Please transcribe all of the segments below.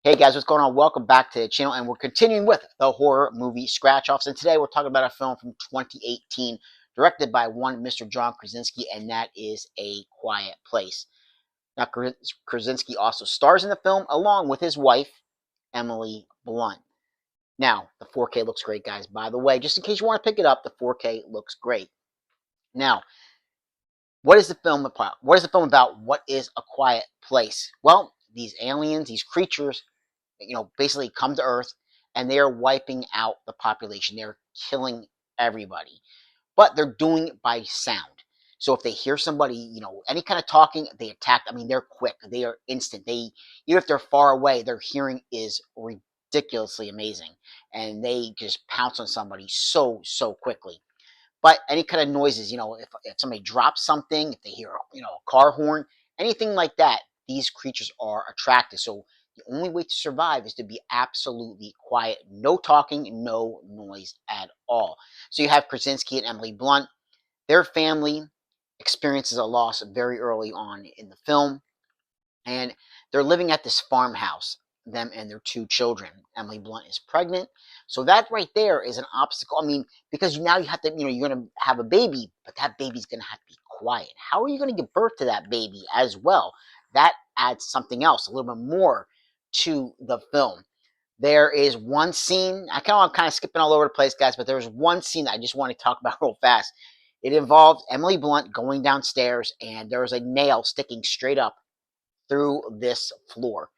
Hey guys, what's going on? Welcome back to the channel, and we're continuing with the horror movie Scratch Offs. And today we're talking about a film from 2018, directed by one Mr. John Krasinski, and that is A Quiet Place. Now, Krasinski also stars in the film along with his wife, Emily Blunt. Now, the 4K looks great, guys. By the way, just in case you want to pick it up, the 4K looks great. Now, what is the film about? What is the film about? What is A Quiet Place? Well, these aliens, these creatures, basically come to Earth and they are wiping out the population. They're killing everybody, but they're doing it by sound. So if they hear somebody, any kind of talking, they attack. I mean, they're quick. They are instant. Even if they're far away, their hearing is ridiculously amazing, and they just pounce on somebody so quickly. But any kind of noises, if somebody drops something, if they hear, a car horn, anything like that, these creatures are attracted. So the only way to survive is to be absolutely quiet. No talking, no noise at all. So you have Krasinski and Emily Blunt. Their family experiences a loss very early on in the film, and they're living at this farmhouse, them and their two children. Emily Blunt is pregnant, so that right there is an obstacle. I mean, because now you have to, you're going to have a baby, but that baby's going to have to be quiet. How are you going to give birth to that baby as well? That adds something else, a little bit more to the film. There is one scene, I'm kind of skipping all over the place, guys, but there's one scene that I just want to talk about real fast. It involves Emily Blunt going downstairs, and there is a nail sticking straight up through this floor.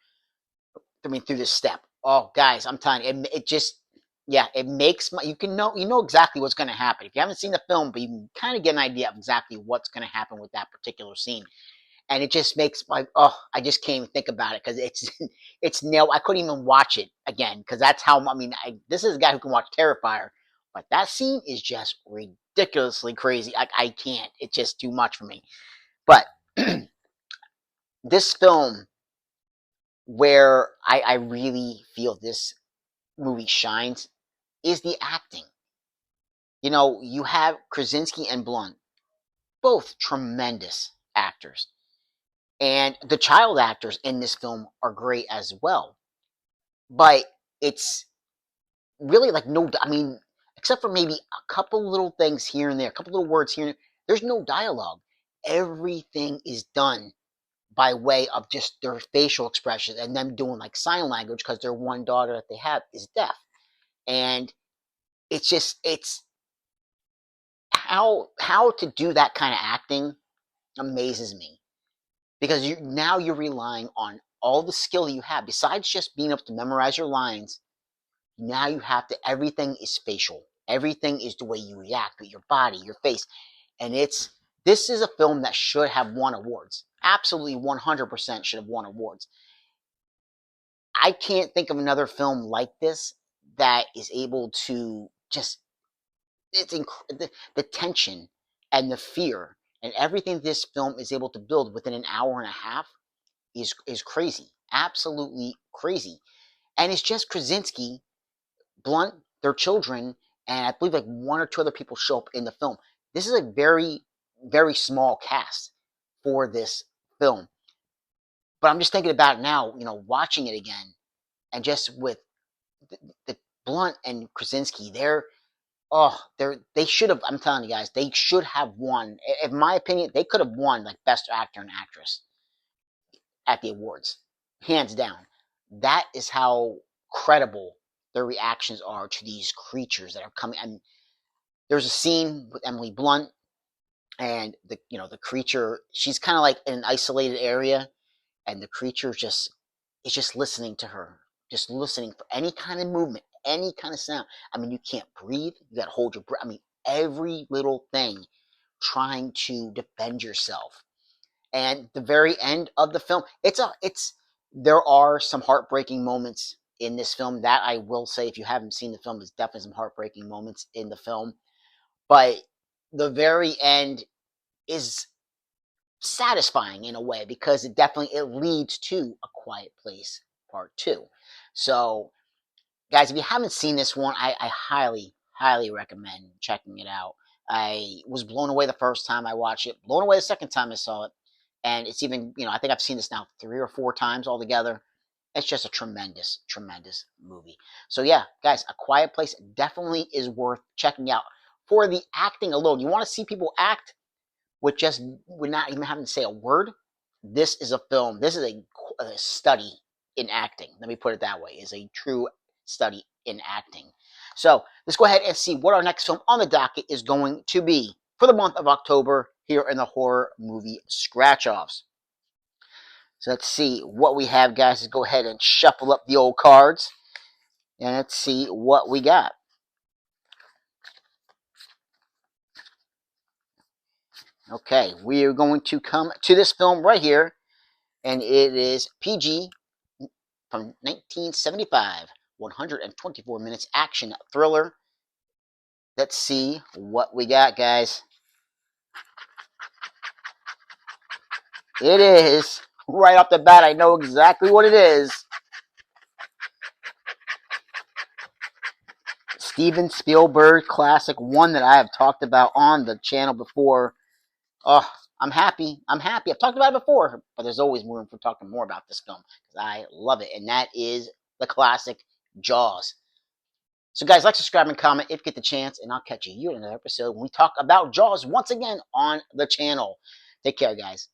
I mean, through this step. Oh, guys, I'm telling you, it just, yeah, it makes you know exactly what's going to happen. If you haven't seen the film, but you can kind of get an idea of exactly what's going to happen with that particular scene. And it just makes I just can't even think about it because it's nailed. I couldn't even watch it again because that's how, this is a guy who can watch Terrifier, but that scene is just ridiculously crazy. I can't. It's just too much for me. But this film, where I really feel this movie shines, is the acting. You have Krasinski and Blunt, both tremendous actors. And the child actors in this film are great as well. But it's really like no, except for maybe a couple little things here and there, a couple little words here and there, there's no dialogue. Everything is done by way of just their facial expressions and them doing like sign language because their one daughter that they have is deaf. And it's how to do that kind of acting amazes me, because you're relying on all the skill you have besides just being able to memorize your lines. Now you have to, everything is facial, everything is the way you react with your body, your face. And this is a film that should have won awards, absolutely 100% should have won awards. I can't think of another film like this that is able to just, the tension and the fear and everything this film is able to build within an hour and a half is crazy, absolutely crazy. And it's just Krasinski, Blunt, their children, and I believe like one or two other people show up in the film. This is a very, very small cast for this film. But I'm just thinking about it now, watching it again, and just with the Blunt and Krasinski, they should have. I'm telling you guys, they should have won. In my opinion, they could have won like best actor and actress at the awards, hands down. That is how credible their reactions are to these creatures that are coming. And there's a scene with Emily Blunt and the creature. She's kind of like in an isolated area, and the creature just is just listening to her, just listening for any kind of movement, any kind of sound. I mean, you can't breathe. You got to hold your breath. I mean, every little thing, trying to defend yourself. And the very end of the film, there are some heartbreaking moments in this film. That I will say, if you haven't seen the film, there's definitely some heartbreaking moments in the film. But the very end is satisfying in a way, because it leads to A Quiet Place Part 2. So, guys, if you haven't seen this one, I highly, highly recommend checking it out. I was blown away the first time I watched it, blown away the second time I saw it, and it's even, I think I've seen this now 3 or 4 times altogether, It's just a tremendous, tremendous movie. So yeah, guys, A Quiet Place definitely is worth checking out for the acting alone. You want to see people act with just with not even having to say a word. This is a film. This is a study in acting. Let me put it that way. Is a true study in acting. So let's go ahead and see what our next film on the docket is going to be for the month of October here in the horror movie scratch offs. So let's see what we have, guys. Let's go ahead and shuffle up the old cards and let's see what we got. Okay, we are going to come to this film right here, and it is PG from 1975, 124 minutes action thriller. Let's see what we got, guys. It is, right off the bat, I know exactly what it is. Steven Spielberg classic, one that I have talked about on the channel before. Oh, I'm happy. I'm happy. I've talked about it before, but there's always room for talking more about this film because I love it, and that is the classic Jaws. So, guys, like, subscribe, and comment if you get the chance, and I'll catch you in another episode when we talk about Jaws once again on the channel. Take care, guys.